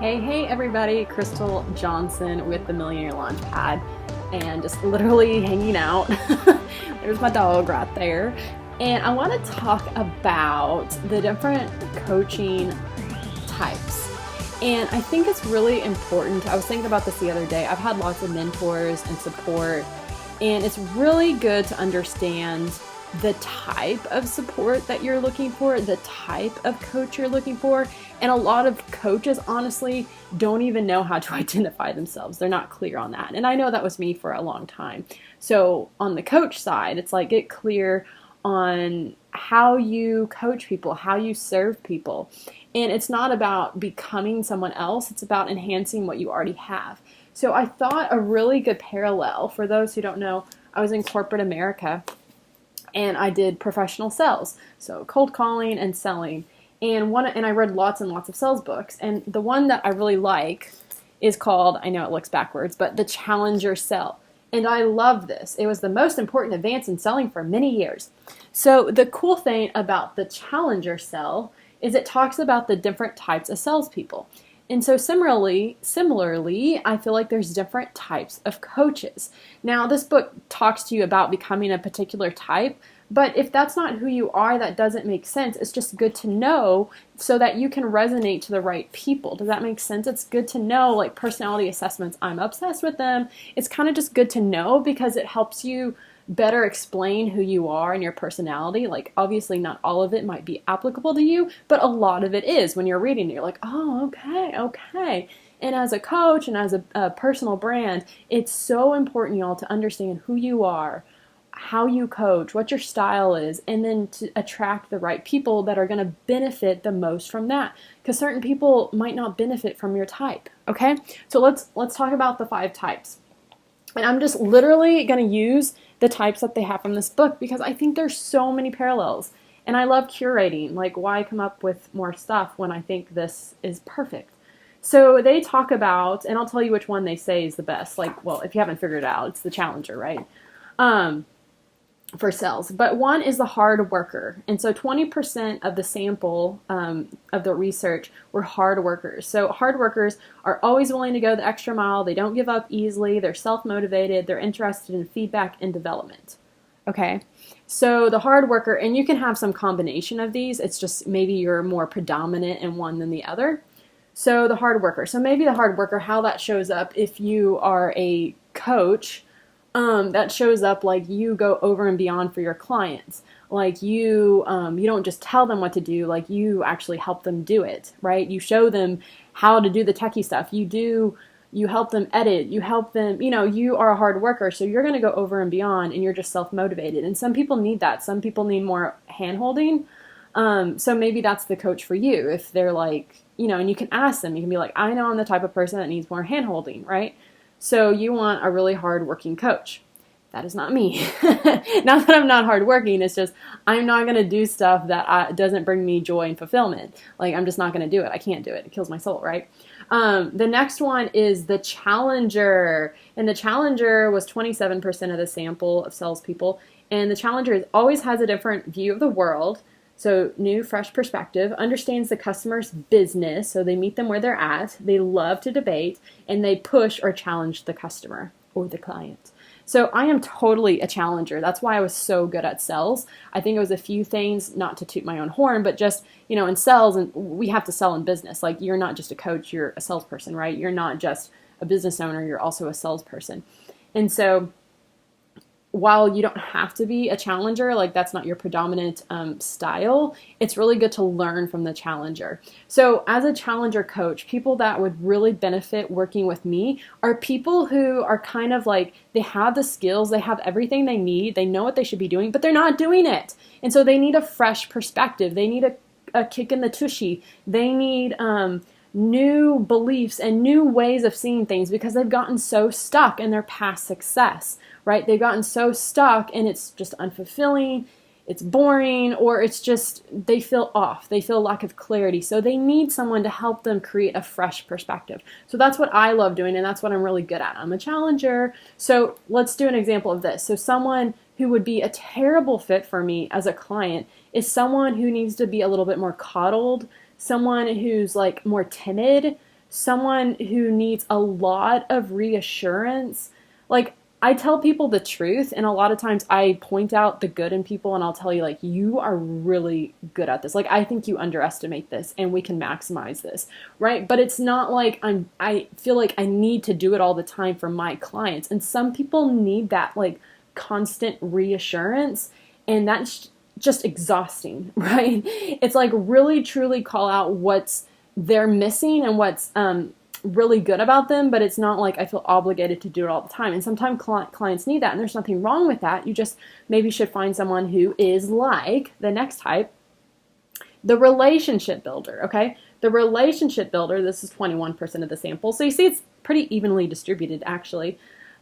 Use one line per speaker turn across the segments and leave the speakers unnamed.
Hey everybody, Crystal Johnson with the Millionaire Launchpad, and just literally hanging out. There's my dog right there. And I want to talk about the different coaching types. And I think it's really important. I was thinking about this the other day. I've had lots of mentors and support, and it's really good to understand the type of support that you're looking for, the type of coach you're looking for. And a lot of coaches, honestly, don't even know how to identify themselves. They're not clear on that. And I know that was me for a long time. So on the coach side, it's like get clear on how you coach people, how you serve people. And it's not about becoming someone else, it's about enhancing what you already have. So I thought a really good parallel, for those who don't know, I was in corporate America and I did professional sales, so cold calling and selling. And I read lots and lots of sales books. And the one that I really like is called, I know it looks backwards, but The Challenger Sell. And I love this. It was the most important advance in selling for many years. So the cool thing about The Challenger Sell is it talks about the different types of salespeople. And so similarly, I feel like there's different types of coaches. Now, this book talks to you about becoming a particular type, but if that's not who you are, that doesn't make sense. It's just good to know so that you can resonate to the right people. Does that make sense? It's good to know, like personality assessments, I'm obsessed with them. It's kind of just good to know because it helps you better explain who you are and your personality. Like obviously not all of it might be applicable to you, but a lot of it is. When you're reading it, you're like, oh, okay. And as a coach and as a personal brand, it's so important, y'all, to understand who you are, how you coach, what your style is, and then to attract the right people that are going to benefit the most from that. Because certain people might not benefit from your type. Okay, so let's talk about the 5 types. And I'm just literally going to use the types that they have from this book because I think there's so many parallels. And I love curating. Like, why come up with more stuff when I think this is perfect? So they talk about, and I'll tell you which one they say is the best. Like, well, if you haven't figured it out, it's the Challenger, right? For sales. But one is the hard worker. And so 20% of the sample of the research were hard workers. So hard workers are always willing to go the extra mile. They don't give up easily. They're self-motivated. They're interested in feedback and development. Okay. So the hard worker, and you can have some combination of these. It's just maybe you're more predominant in one than the other. So the hard worker. So maybe the hard worker, how that shows up if you are a coach, that shows up like you go over and beyond for your clients. Like you don't just tell them what to do, like you actually help them do it, right? You show them how to do the techie stuff. You help them edit, you help them, you are a hard worker, so you're going to go over and beyond and you're just self-motivated. And some people need that. Some people need more hand-holding. So maybe that's the coach for you. If they're like, and you can ask them, you can be like, I know I'm the type of person that needs more hand-holding, right? So you want a really hard-working coach. That is not me. Not that I'm not hardworking. It's just I'm not going to do stuff that doesn't bring me joy and fulfillment. Like I'm just not going to do it. I can't do it. It kills my soul, right? The next one is the Challenger. And the Challenger was 27% of the sample of salespeople. And the Challenger always has a different view of the world. So new, fresh perspective, understands the customer's business, so they meet them where they're at, they love to debate, and they push or challenge the customer or the client. So I am totally a challenger. That's why I was so good at sales. I think it was a few things, not to toot my own horn, but just, in sales, and we have to sell in business. Like you're not just a coach, you're a salesperson, right? You're not just a business owner, you're also a salesperson. And so while you don't have to be a challenger, like that's not your predominant style, it's really good to learn from the challenger. So as a challenger coach, people that would really benefit working with me are people who are kind of like, they have the skills, they have everything they need, they know what they should be doing, but they're not doing it. And so they need a fresh perspective. They need a kick in the tushy. They need new beliefs and new ways of seeing things because they've gotten so stuck in their past success, right? They've gotten so stuck and it's just unfulfilling, it's boring, or it's just they feel off. They feel lack of clarity. So they need someone to help them create a fresh perspective. So that's what I love doing and that's what I'm really good at. I'm a challenger. So let's do an example of this. So someone who would be a terrible fit for me as a client is someone who needs to be a little bit more coddled, someone who's like more timid, someone who needs a lot of reassurance, like I tell people the truth, and a lot of times I point out the good in people and I'll tell you, like, you are really good at this. Like, I think you underestimate this and we can maximize this, right? But it's not like I feel like I need to do it all the time for my clients. And some people need that, like, constant reassurance, and that's just exhausting, right? It's like really truly call out what's they're missing and what's really good about them, but it's not like I feel obligated to do it all the time. And sometimes clients need that, and there's nothing wrong with that. You just maybe should find someone who is like the next type, the relationship builder, okay? The relationship builder, this is 21% of the sample. So you see it's pretty evenly distributed, actually.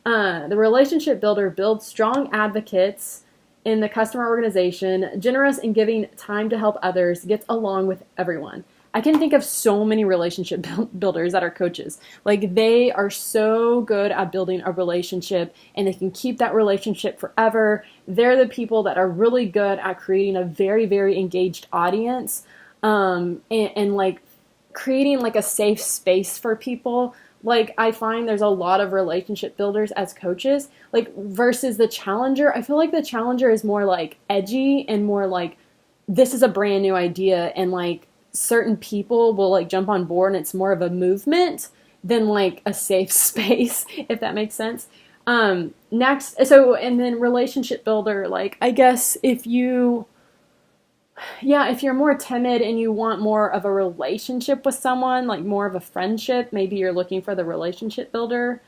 The relationship builder builds strong advocates in the customer organization, generous in giving time to help others, gets along with everyone. I can think of so many relationship builders that are coaches. Like, they are so good at building a relationship, and they can keep that relationship forever. They're the people that are really good at creating a very, very engaged audience, and like creating like a safe space for people. Like, I find there's a lot of relationship builders as coaches, like, versus the challenger. I feel like the challenger is more like edgy and more like, this is a brand new idea, and like certain people will like jump on board, and it's more of a movement than like a safe space, if that makes sense. Next, and then relationship builder, like, I guess if you're more timid and you want more of a relationship with someone, like more of a friendship, maybe you're looking for the relationship builder.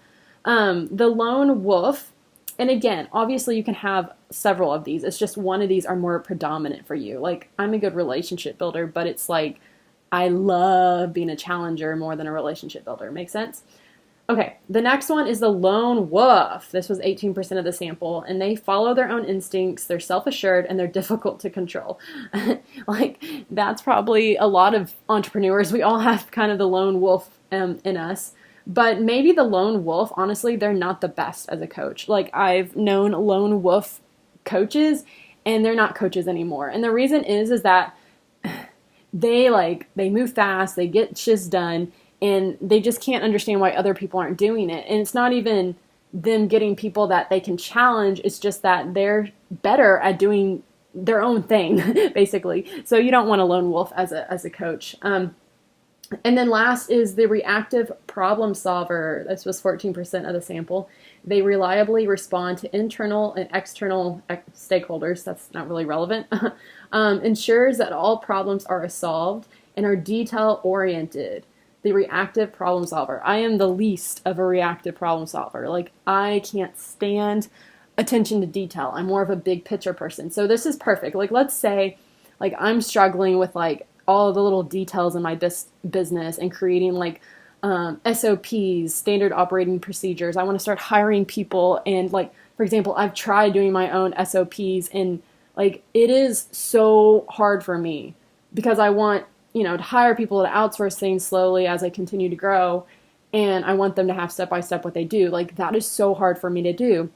The lone wolf, and again, obviously you can have several of these. It's just one of these are more predominant for you. Like, I'm a good relationship builder, but it's like, I love being a challenger more than a relationship builder. Make sense? Okay, the next one is the lone wolf. This was 18% of the sample, and they follow their own instincts. They're self-assured, and they're difficult to control. Like, that's probably a lot of entrepreneurs. We all have kind of the lone wolf in us. But maybe the lone wolf, honestly, they're not the best as a coach. Like, I've known lone wolf coaches, and they're not coaches anymore. And the reason is that they move fast, they get shiz done, and they just can't understand why other people aren't doing it. And it's not even them getting people that they can challenge. It's just that they're better at doing their own thing, basically. So you don't want a lone wolf as a coach. And then last is the reactive problem solver. This was 14% of the sample. They reliably respond to internal and external stakeholders. That's not really relevant. Ensures that all problems are solved and are detail-oriented. The reactive problem solver. I am the least of a reactive problem solver. Like, I can't stand attention to detail. I'm more of a big picture person. So this is perfect. Like, let's say, like, I'm struggling with, like, all the little details in my business and creating like SOPs, standard operating procedures. I want to start hiring people, and like, for example, I've tried doing my own SOPs, and like, it is so hard for me because I want, to hire people to outsource things slowly as I continue to grow, and I want them to have step by step what they do. Like, that is so hard for me to do.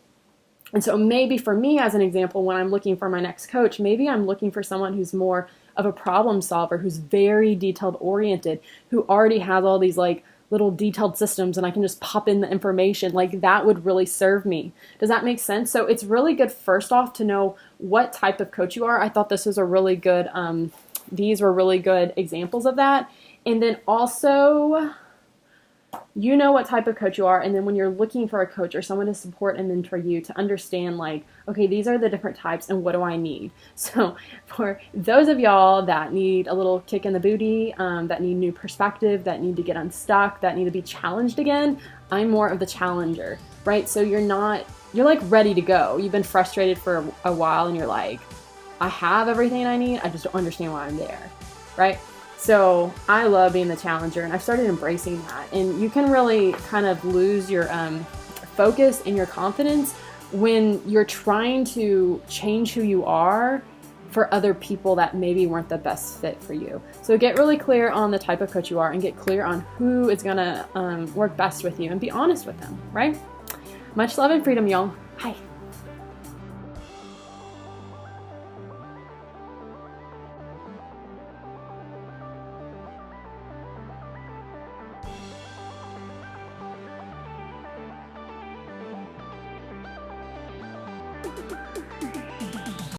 And so maybe for me, as an example, when I'm looking for my next coach, maybe I'm looking for someone who's more of a problem solver, who's very detailed oriented, who already has all these like little detailed systems, and I can just pop in the information. Like, that would really serve me. Does that make sense? So it's really good, first off, to know what type of coach you are. I thought this was a really good, these were really good examples of that. And then also, you know what type of coach you are, and then when you're looking for a coach or someone to support and mentor you, to understand like, okay, these are the different types and what do I need? So for those of y'all that need a little kick in the booty, that need new perspective, that need to get unstuck, that need to be challenged again, I'm more of the challenger, right? So you're like ready to go. You've been frustrated for a while, and you're like, I have everything I need, I just don't understand why I'm there, right? So I love being the challenger, and I've started embracing that. And you can really kind of lose your focus and your confidence when you're trying to change who you are for other people that maybe weren't the best fit for you. So get really clear on the type of coach you are, and get clear on who is gonna work best with you, and be honest with them, right? Much love and freedom, y'all. Bye.